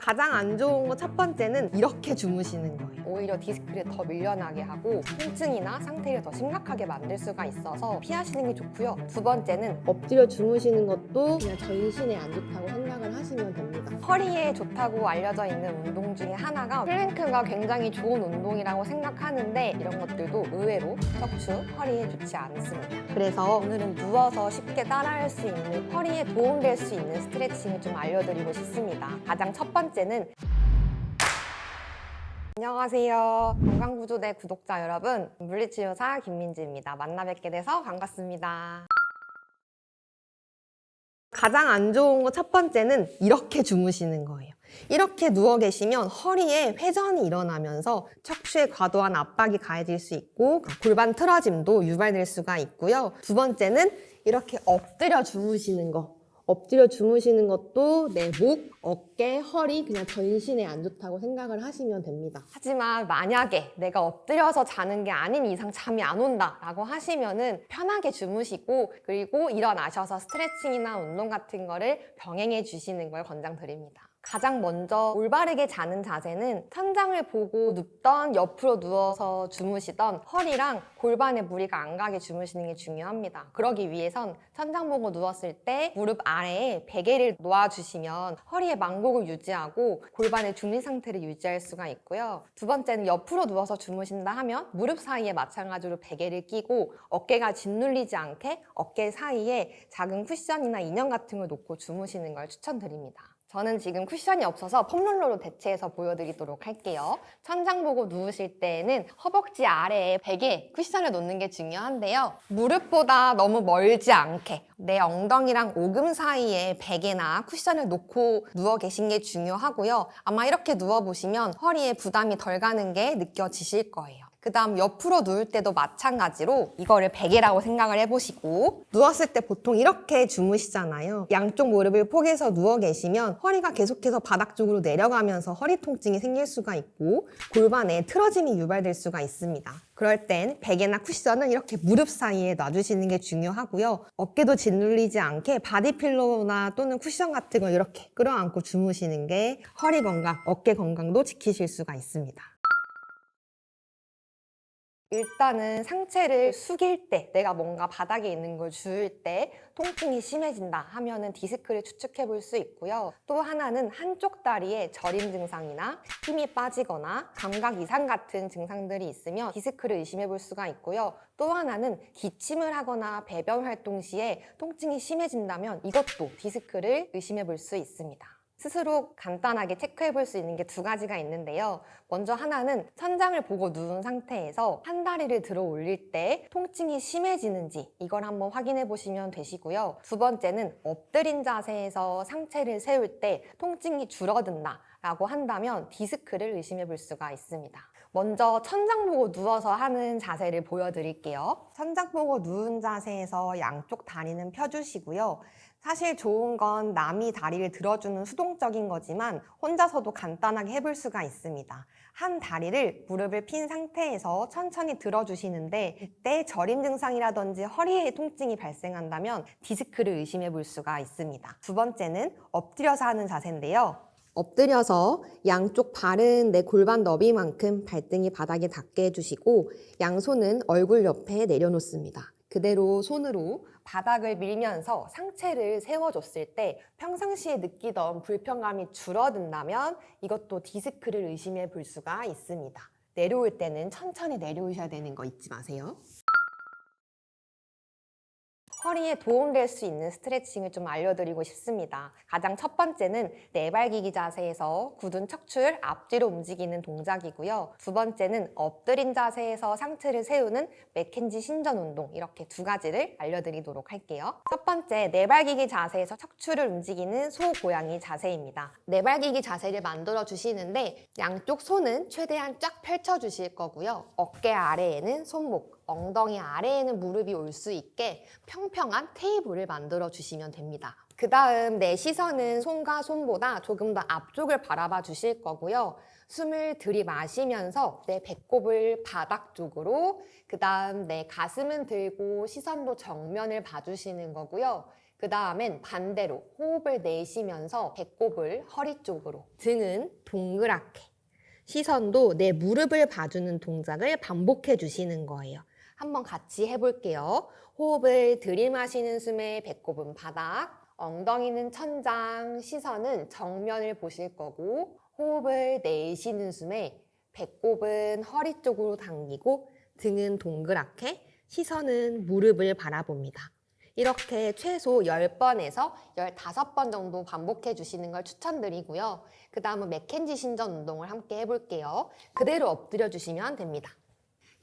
가장 안 좋은 거 첫 번째는 이렇게 주무시는 거예요. 오히려 디스크를 더 밀려나게 하고 통증이나 상태를 더 심각하게 만들 수가 있어서 피하시는 게 좋고요. 두 번째는 엎드려 주무시는 것도 그냥 전신에 안 좋다고 생각을 하시면 됩니다. 허리에 좋다고 알려져 있는 운동 중에 하나가 플랭크가 굉장히 좋은 운동이라고 생각하는데 이런 것들도 의외로 척추, 허리에 좋지 않습니다. 그래서 오늘은 누워서 쉽게 따라할 수 있는 허리에 도움될 수 있는 스트레칭을 좀 알려드리고 싶습니다. 가장 첫 번째는 안녕하세요. 건강구조대 구독자 여러분, 물리치료사 김민지입니다. 만나 뵙게 돼서 반갑습니다. 가장 안 좋은 거 첫 번째는 이렇게 주무시는 거예요. 이렇게 누워 계시면 허리에 회전이 일어나면서 척추에 과도한 압박이 가해질 수 있고 골반 틀어짐도 유발될 수가 있고요. 두 번째는 이렇게 엎드려 주무시는 거. 엎드려 주무시는 것도 내 목, 어깨, 허리 그냥 전신에 안 좋다고 생각을 하시면 됩니다. 하지만 만약에 내가 엎드려서 자는 게 아닌 이상 잠이 안 온다 라고 하시면은 편하게 주무시고 그리고 일어나셔서 스트레칭이나 운동 같은 거를 병행해 주시는 걸 권장드립니다. 가장 먼저 올바르게 자는 자세는 천장을 보고 눕던 옆으로 누워서 주무시던 허리랑 골반에 무리가 안 가게 주무시는 게 중요합니다. 그러기 위해선 천장 보고 누웠을 때 무릎 아래에 베개를 놓아주시면 허리의 망곡을 유지하고 골반의 중립 상태를 유지할 수가 있고요. 두 번째는 옆으로 누워서 주무신다 하면 무릎 사이에 마찬가지로 베개를 끼고 어깨가 짓눌리지 않게 어깨 사이에 작은 쿠션이나 인형 같은 걸 놓고 주무시는 걸 추천드립니다. 저는 지금 쿠션이 없어서 폼롤러로 대체해서 보여드리도록 할게요. 천장 보고 누우실 때는 허벅지 아래에 베개, 쿠션을 놓는 게 중요한데요. 무릎보다 너무 멀지 않게 내 엉덩이랑 오금 사이에 베개나 쿠션을 놓고 누워 계신 게 중요하고요. 아마 이렇게 누워보시면 허리에 부담이 덜 가는 게 느껴지실 거예요. 그 다음 옆으로 누울 때도 마찬가지로 이거를 베개라고 생각을 해보시고 누웠을 때 보통 이렇게 주무시잖아요. 양쪽 무릎을 포개서 누워 계시면 허리가 계속해서 바닥 쪽으로 내려가면서 허리 통증이 생길 수가 있고 골반에 틀어짐이 유발될 수가 있습니다. 그럴 땐 베개나 쿠션은 이렇게 무릎 사이에 놔주시는 게 중요하고요. 어깨도 짓눌리지 않게 바디필로우나 또는 쿠션 같은 걸 이렇게 끌어안고 주무시는 게 허리 건강, 어깨 건강도 지키실 수가 있습니다. 일단은 상체를 숙일 때 내가 뭔가 바닥에 있는 걸 주울 때 통증이 심해진다 하면은 디스크를 추측해 볼 수 있고요. 또 하나는 한쪽 다리에 저림 증상이나 힘이 빠지거나 감각 이상 같은 증상들이 있으면 디스크를 의심해 볼 수가 있고요. 또 하나는 기침을 하거나 배변 활동 시에 통증이 심해진다면 이것도 디스크를 의심해 볼 수 있습니다. 스스로 간단하게 체크해 볼 수 있는 게 두 가지가 있는데요. 먼저 하나는 천장을 보고 누운 상태에서 한 다리를 들어 올릴 때 통증이 심해지는지 이걸 한번 확인해 보시면 되시고요. 두 번째는 엎드린 자세에서 상체를 세울 때 통증이 줄어든다 라고 한다면 디스크를 의심해 볼 수가 있습니다. 먼저 천장 보고 누워서 하는 자세를 보여드릴게요. 천장 보고 누운 자세에서 양쪽 다리는 펴주시고요. 사실 좋은 건 남이 다리를 들어주는 수동적인 거지만 혼자서도 간단하게 해볼 수가 있습니다. 한 다리를 무릎을 핀 상태에서 천천히 들어주시는데 이때 저림 증상이라든지 허리에 통증이 발생한다면 디스크를 의심해 볼 수가 있습니다. 두 번째는 엎드려서 하는 자세인데요. 엎드려서 양쪽 발은 내 골반 너비만큼 발등이 바닥에 닿게 해주시고 양손은 얼굴 옆에 내려놓습니다. 그대로 손으로 바닥을 밀면서 상체를 세워줬을 때 평상시에 느끼던 불편감이 줄어든다면 이것도 디스크를 의심해 볼 수가 있습니다. 내려올 때는 천천히 내려오셔야 되는 거 잊지 마세요. 허리에 도움될 수 있는 스트레칭을 좀 알려드리고 싶습니다. 가장 첫 번째는 내발기기 자세에서 굳은 척추를 앞뒤로 움직이는 동작이고요. 두 번째는 엎드린 자세에서 상체를 세우는 맥켄지 신전 운동, 이렇게 두 가지를 알려드리도록 할게요. 첫 번째, 내발기기 자세에서 척추를 움직이는 소고양이 자세입니다. 내발기기 자세를 만들어 주시는데 양쪽 손은 최대한 쫙 펼쳐 주실 거고요. 어깨 아래에는 손목, 엉덩이 아래에는 무릎이 올 수 있게 평평한 테이블을 만들어 주시면 됩니다. 그 다음 내 시선은 손과 손보다 조금 더 앞쪽을 바라봐 주실 거고요. 숨을 들이마시면서 내 배꼽을 바닥 쪽으로, 그 다음 내 가슴은 들고 시선도 정면을 봐주시는 거고요. 그 그 다음엔 반대로 호흡을 내쉬면서 배꼽을 허리 쪽으로, 등은 동그랗게, 시선도 내 무릎을 봐주는 동작을 반복해 주시는 거예요. 한번 같이 해볼게요. 호흡을 들이마시는 숨에 배꼽은 바닥, 엉덩이는 천장, 시선은 정면을 보실 거고, 호흡을 내쉬는 숨에 배꼽은 허리 쪽으로 당기고 등은 동그랗게, 시선은 무릎을 바라봅니다. 이렇게 최소 10번에서 15번 정도 반복해 주시는 걸 추천드리고요. 그 다음은 맥켄지 신전 운동을 함께 해볼게요. 그대로 엎드려 주시면 됩니다.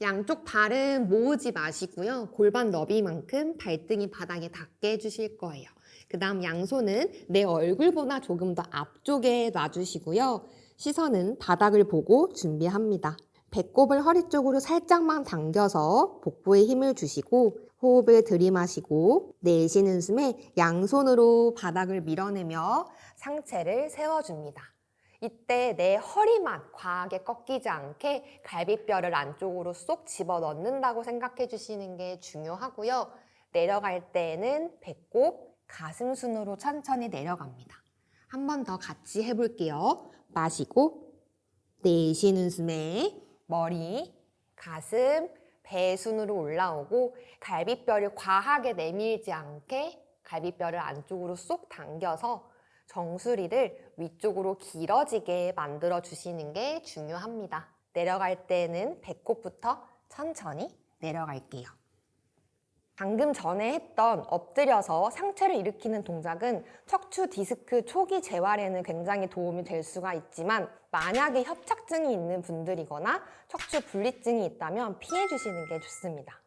양쪽 발은 모으지 마시고요. 골반 너비만큼 발등이 바닥에 닿게 해주실 거예요. 그 다음 양손은 내 얼굴보다 조금 더 앞쪽에 놔주시고요. 시선은 바닥을 보고 준비합니다. 배꼽을 허리 쪽으로 살짝만 당겨서 복부에 힘을 주시고 호흡을 들이마시고 내쉬는 숨에 양손으로 바닥을 밀어내며 상체를 세워줍니다. 이때 내 허리만 과하게 꺾이지 않게 갈비뼈를 안쪽으로 쏙 집어넣는다고 생각해 주시는 게 중요하고요. 내려갈 때에는 배꼽, 가슴 순으로 천천히 내려갑니다. 한 번 더 같이 해볼게요. 마시고 내쉬는 숨에 머리, 가슴, 배 순으로 올라오고 갈비뼈를 과하게 내밀지 않게 갈비뼈를 안쪽으로 쏙 당겨서 정수리를 위쪽으로 길어지게 만들어 주시는 게 중요합니다. 내려갈 때는 배꼽부터 천천히 내려갈게요. 방금 전에 했던 엎드려서 상체를 일으키는 동작은 척추 디스크 초기 재활에는 굉장히 도움이 될 수가 있지만 만약에 협착증이 있는 분들이거나 척추 분리증이 있다면 피해 주시는 게 좋습니다.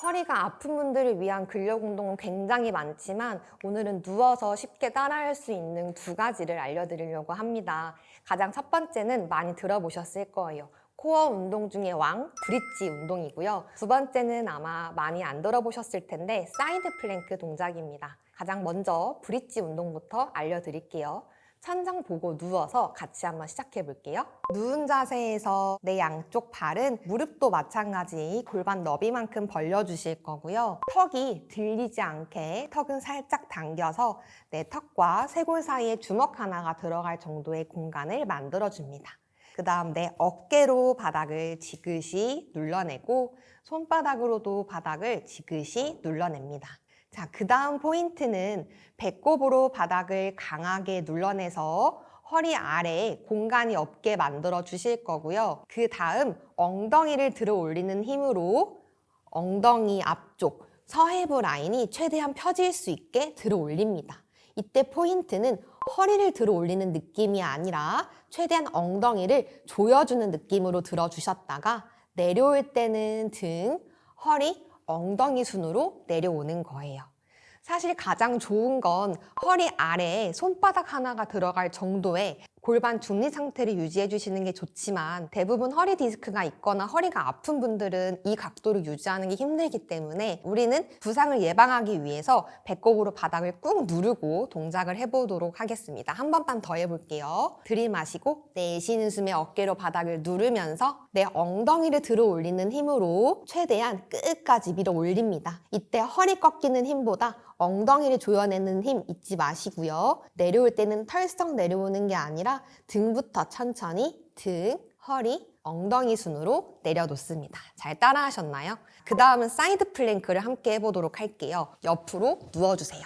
허리가 아픈 분들을 위한 근력 운동은 굉장히 많지만 오늘은 누워서 쉽게 따라할 수 있는 2가지를 알려드리려고 합니다. 가장 첫 번째는 많이 들어보셨을 거예요. 코어 운동 중에 왕, 브릿지 운동이고요. 2번째는 아마 많이 안 들어보셨을 텐데 사이드 플랭크 동작입니다. 가장 먼저 브릿지 운동부터 알려드릴게요. 천장 보고 누워서 같이 한번 시작해 볼게요. 누운 자세에서 내 양쪽 발은 무릎도 마찬가지 골반 너비만큼 벌려주실 거고요. 턱이 들리지 않게 턱은 살짝 당겨서 내 턱과 쇄골 사이에 주먹 하나가 들어갈 정도의 공간을 만들어줍니다. 그 다음 내 어깨로 바닥을 지그시 눌러내고 손바닥으로도 바닥을 지그시 눌러냅니다. 자, 그 다음 포인트는 배꼽으로 바닥을 강하게 눌러내서 허리 아래에 공간이 없게 만들어 주실 거고요. 그 다음 엉덩이를 들어 올리는 힘으로 엉덩이 앞쪽 서해부 라인이 최대한 펴질 수 있게 들어 올립니다. 이때 포인트는 허리를 들어 올리는 느낌이 아니라 최대한 엉덩이를 조여주는 느낌으로 들어주셨다가 내려올 때는 등, 허리, 엉덩이 순으로 내려오는 거예요. 사실 가장 좋은 건 허리 아래에 손바닥 하나가 들어갈 정도의 골반 중립 상태를 유지해 주시는 게 좋지만 대부분 허리 디스크가 있거나 허리가 아픈 분들은 이 각도를 유지하는 게 힘들기 때문에 우리는 부상을 예방하기 위해서 배꼽으로 바닥을 꾹 누르고 동작을 해보도록 하겠습니다. 한 번만 더 해볼게요. 들이마시고 내쉬는 숨에 어깨로 바닥을 누르면서 내 엉덩이를 들어 올리는 힘으로 최대한 끝까지 밀어 올립니다. 이때 허리 꺾이는 힘보다 엉덩이를 조여내는 힘 잊지 마시고요. 내려올 때는 털썩 내려오는 게 아니라 등부터 천천히 등, 허리, 엉덩이 순으로 내려놓습니다. 잘 따라하셨나요? 그 다음은 사이드 플랭크를 함께 해보도록 할게요. 옆으로 누워주세요.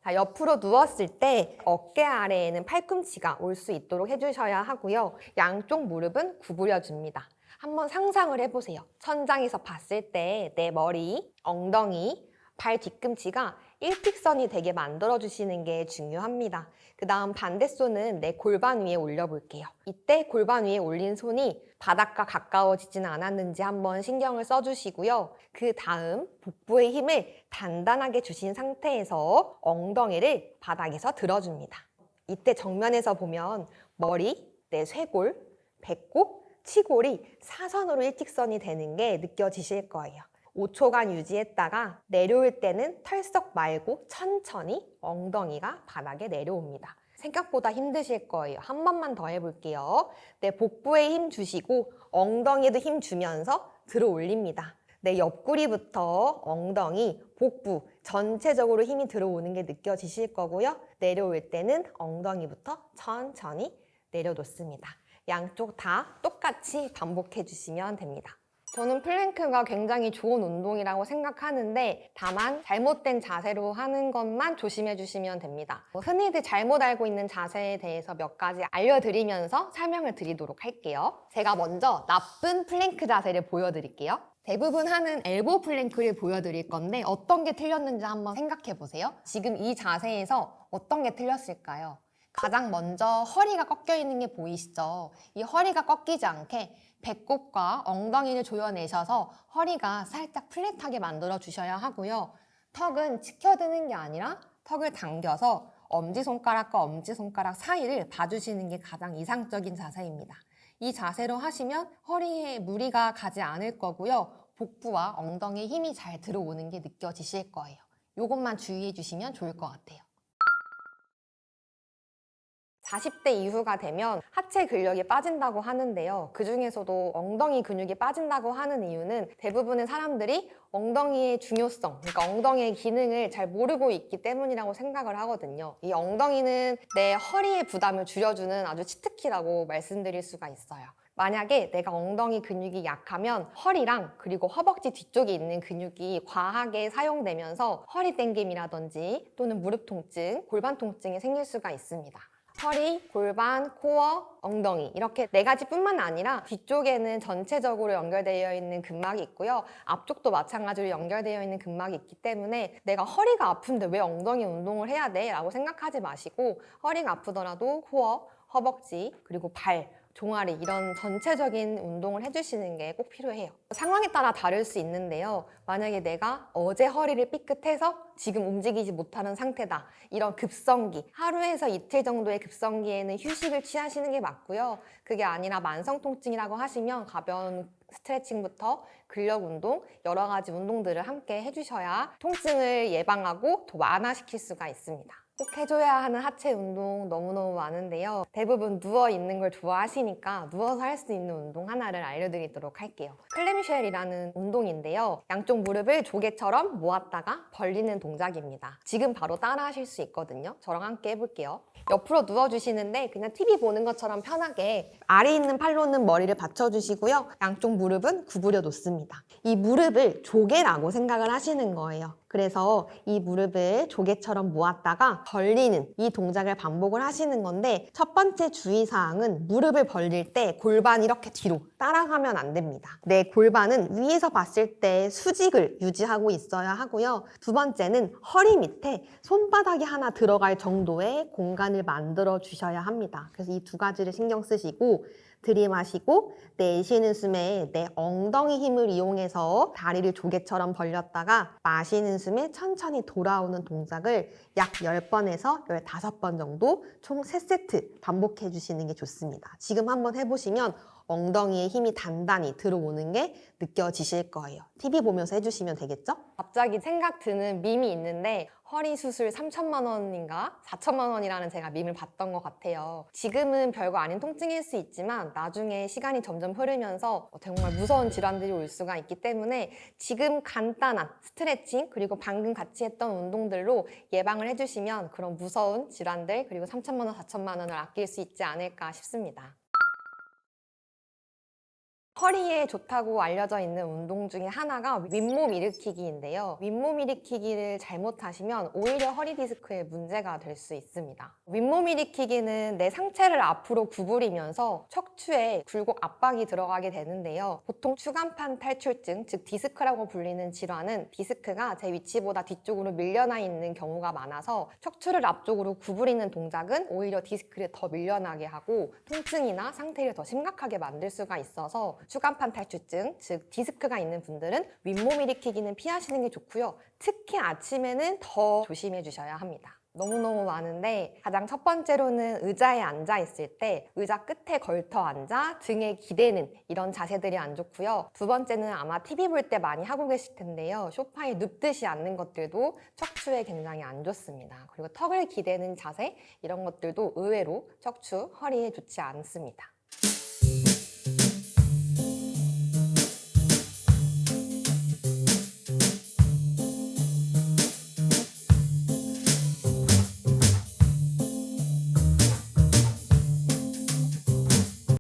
자, 옆으로 누웠을 때 어깨 아래에는 팔꿈치가 올 수 있도록 해주셔야 하고요. 양쪽 무릎은 구부려줍니다. 한번 상상을 해보세요. 천장에서 봤을 때 내 머리, 엉덩이, 발 뒤꿈치가 일직선이 되게 만들어주시는 게 중요합니다. 그 다음 반대손은 내 골반 위에 올려볼게요. 이때 골반 위에 올린 손이 바닥과 가까워지지는 않았는지 한번 신경을 써주시고요. 그 다음 복부의 힘을 단단하게 주신 상태에서 엉덩이를 바닥에서 들어줍니다. 이때 정면에서 보면 머리, 내 쇄골, 배꼽, 치골이 사선으로 일직선이 되는 게 느껴지실 거예요. 5초간 유지했다가 내려올 때는 털썩 말고 천천히 엉덩이가 바닥에 내려옵니다. 생각보다 힘드실 거예요. 한 번만 더 해볼게요. 내 복부에 힘 주시고 엉덩이에도 힘 주면서 들어 올립니다. 내 옆구리부터 엉덩이, 복부 전체적으로 힘이 들어오는 게 느껴지실 거고요. 내려올 때는 엉덩이부터 천천히 내려놓습니다. 양쪽 다 똑같이 반복해 주시면 됩니다. 저는 플랭크가 굉장히 좋은 운동이라고 생각하는데 다만 잘못된 자세로 하는 것만 조심해 주시면 됩니다. 흔히들 잘못 알고 있는 자세에 대해서 몇 가지 알려드리면서 설명을 드리도록 할게요. 제가 먼저 나쁜 플랭크 자세를 보여드릴게요. 대부분 하는 엘보 플랭크를 보여드릴 건데 어떤 게 틀렸는지 한번 생각해 보세요. 지금 이 자세에서 어떤 게 틀렸을까요? 가장 먼저 허리가 꺾여 있는 게 보이시죠? 이 허리가 꺾이지 않게 배꼽과 엉덩이를 조여내셔서 허리가 살짝 플랫하게 만들어 주셔야 하고요. 턱은 치켜드는 게 아니라 턱을 당겨서 엄지손가락과 엄지손가락 사이를 봐주시는 게 가장 이상적인 자세입니다. 이 자세로 하시면 허리에 무리가 가지 않을 거고요. 복부와 엉덩이에 힘이 잘 들어오는 게 느껴지실 거예요. 이것만 주의해 주시면 좋을 것 같아요. 40대 이후가 되면 하체 근력이 빠진다고 하는데요. 그 중에서도 엉덩이 근육이 빠진다고 하는 이유는 대부분의 사람들이 엉덩이의 중요성, 그러니까 엉덩이의 기능을 잘 모르고 있기 때문이라고 생각을 하거든요. 이 엉덩이는 내 허리의 부담을 줄여주는 아주 치트키라고 말씀드릴 수가 있어요. 만약에 내가 엉덩이 근육이 약하면 허리랑 그리고 허벅지 뒤쪽에 있는 근육이 과하게 사용되면서 허리 땡김이라든지 또는 무릎 통증, 골반 통증이 생길 수가 있습니다. 허리, 골반, 코어, 엉덩이 이렇게 네 가지뿐만 아니라 뒤쪽에는 전체적으로 연결되어 있는 근막이 있고요. 앞쪽도 마찬가지로 연결되어 있는 근막이 있기 때문에 내가 허리가 아픈데 왜 엉덩이 운동을 해야 돼? 라고 생각하지 마시고 허리가 아프더라도 코어, 허벅지, 그리고 발, 종아리 이런 전체적인 운동을 해주시는 게 꼭 필요해요. 상황에 따라 다를 수 있는데요. 만약에 내가 어제 허리를 삐끗해서 지금 움직이지 못하는 상태다. 이런 급성기, 하루에서 이틀 정도의 급성기에는 휴식을 취하시는 게 맞고요. 그게 아니라 만성통증이라고 하시면 가벼운 스트레칭부터 근력 운동, 여러 가지 운동들을 함께 해주셔야 통증을 예방하고 더 완화시킬 수가 있습니다. 꼭 해줘야 하는 하체 운동 너무너무 많은데요. 대부분 누워있는 걸 좋아하시니까 누워서 할 수 있는 운동 하나를 알려드리도록 할게요. 클램쉘이라는 운동인데요. 양쪽 무릎을 조개처럼 모았다가 벌리는 동작입니다. 지금 바로 따라 하실 수 있거든요. 저랑 함께 해볼게요. 옆으로 누워주시는데 그냥 TV 보는 것처럼 편하게 아래 있는 팔로는 머리를 받쳐주시고요. 양쪽 무릎은 구부려 놓습니다. 이 무릎을 조개라고 생각을 하시는 거예요. 그래서 이 무릎을 조개처럼 모았다가 벌리는 이 동작을 반복을 하시는 건데 첫 번째 주의사항은 무릎을 벌릴 때 골반 이렇게 뒤로 따라가면 안 됩니다. 내 골반은 위에서 봤을 때 수직을 유지하고 있어야 하고요. 두 번째는 허리 밑에 손바닥이 하나 들어갈 정도의 공간을 만들어 주셔야 합니다. 그래서 이 두 가지를 신경 쓰시고 들이마시고 내쉬는 숨에 내 엉덩이 힘을 이용해서 다리를 조개처럼 벌렸다가 마시는 숨에 천천히 돌아오는 동작을 약 10번에서 15번 정도 총 3세트 반복해 주시는 게 좋습니다. 지금 한번 해보시면 엉덩이에 힘이 단단히 들어오는 게 느껴지실 거예요. TV 보면서 해주시면 되겠죠? 갑자기 생각 드는 밈이 있는데 허리 수술 3천만 원인가 4천만 원이라는 제가 밈을 봤던 것 같아요. 지금은 별거 아닌 통증일 수 있지만 나중에 시간이 점점 흐르면서 정말 무서운 질환들이 올 수가 있기 때문에 지금 간단한 스트레칭 그리고 방금 같이 했던 운동들로 예방을 해주시면 그런 무서운 질환들 그리고 3천만 원, 4천만 원을 아낄 수 있지 않을까 싶습니다. 허리에 좋다고 알려져 있는 운동 중에 하나가 윗몸 일으키기인데요. 윗몸 일으키기를 잘못하시면 오히려 허리 디스크에 문제가 될 수 있습니다. 윗몸 일으키기는 내 상체를 앞으로 구부리면서 척추에 굴곡 압박이 들어가게 되는데요. 보통 추간판 탈출증, 즉 디스크라고 불리는 질환은 디스크가 제 위치보다 뒤쪽으로 밀려나 있는 경우가 많아서 척추를 앞쪽으로 구부리는 동작은 오히려 디스크를 더 밀려나게 하고 통증이나 상태를 더 심각하게 만들 수가 있어서 추간판 탈출증, 즉 디스크가 있는 분들은 윗몸 일으키기는 피하시는 게 좋고요. 특히 아침에는 더 조심해 주셔야 합니다. 너무너무 많은데 가장 첫 번째로는 의자에 앉아 있을 때 의자 끝에 걸터 앉아 등에 기대는 이런 자세들이 안 좋고요. 두 번째는 아마 TV 볼 때 많이 하고 계실 텐데요. 소파에 눕듯이 앉는 것들도 척추에 굉장히 안 좋습니다. 그리고 턱을 기대는 자세 이런 것들도 의외로 척추, 허리에 좋지 않습니다.